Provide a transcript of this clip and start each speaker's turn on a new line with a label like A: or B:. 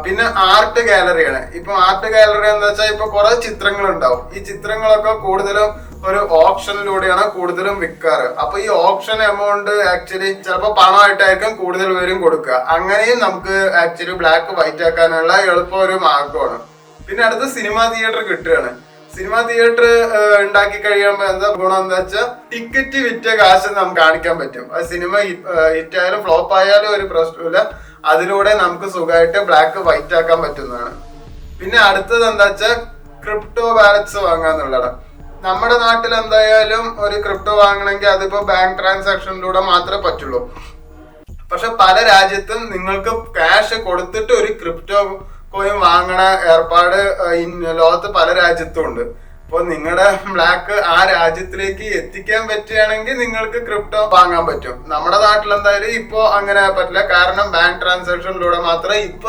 A: പിന്നെ ആർട്ട് ഗാലറിയാണ്. ഇപ്പൊ art gallery എന്താ വെച്ചാൽ ഇപ്പൊ കുറെ ചിത്രങ്ങൾ ഉണ്ടാവും. ഈ ചിത്രങ്ങളൊക്കെ കൂടുതലും ഒരു ഓപ്ഷനിലൂടെയാണ് കൂടുതലും വിൽക്കാറ്. അപ്പൊ ഈ ഓപ്ഷൻ എമൗണ്ട് ആക്ച്വലി ചിലപ്പോൾ പണമായിട്ടായിരിക്കും കൂടുതൽ പേരും കൊടുക്കുക. അങ്ങനെയും നമുക്ക് ആക്ച്വലി ബ്ലാക്ക് വൈറ്റ് ആക്കാനുള്ള എളുപ്പം ഒരു മാർഗമാണ്. പിന്നെ അടുത്ത് സിനിമാ തിയേറ്റർ കിട്ടുകയാണ്. സിനിമാ തിയേറ്റർ ഉണ്ടാക്കി കഴിയുമ്പോൾ എന്താ ഗുണം എന്താ വെച്ചാൽ ടിക്കറ്റ് വിറ്റ കാശ് നമുക്ക് കാണിക്കാൻ പറ്റും. അത് സിനിമ ഹിറ്റ് ആയാലും ഫ്ലോപ്പ് ആയാലും ഒരു പ്രശ്നമില്ല. അതിലൂടെ നമുക്ക് സുഖമായിട്ട് ബ്ലാക്ക് വൈറ്റ് ആക്കാൻ പറ്റുന്നതാണ്. പിന്നെ അടുത്തത് എന്താ വെച്ചാൽ ക്രിപ്റ്റോ വാലറ്റ്സ് വാങ്ങാന്നുള്ളതാണ്. നമ്മുടെ നാട്ടിൽ എന്തായാലും ഒരു ക്രിപ്റ്റോ വാങ്ങണമെങ്കിൽ അതിപ്പോ ബാങ്ക് ട്രാൻസാക്ഷനിലൂടെ മാത്രമേ പറ്റുള്ളൂ. പക്ഷെ പല രാജ്യത്തും നിങ്ങൾക്ക് ക്യാഷ് കൊടുത്തിട്ട് ഒരു ക്രിപ്റ്റോ കോയിൻ വാങ്ങണ ഏർപ്പാട് ലോകത്ത് പല രാജ്യത്തും ഉണ്ട്. അപ്പോൾ നിങ്ങളുടെ ബ്ലാക്ക് ആ രാജ്യത്തിലേക്ക് എത്തിക്കാൻ പറ്റുകയാണെങ്കിൽ നിങ്ങൾക്ക് ക്രിപ്റ്റോ വാങ്ങാൻ പറ്റും. നമ്മുടെ നാട്ടിൽ എന്തായാലും ഇപ്പോ അങ്ങനെ പറ്റില്ല. കാരണം ബാങ്ക് ട്രാൻസാക്ഷനിലൂടെ മാത്രമേ ഇപ്പൊ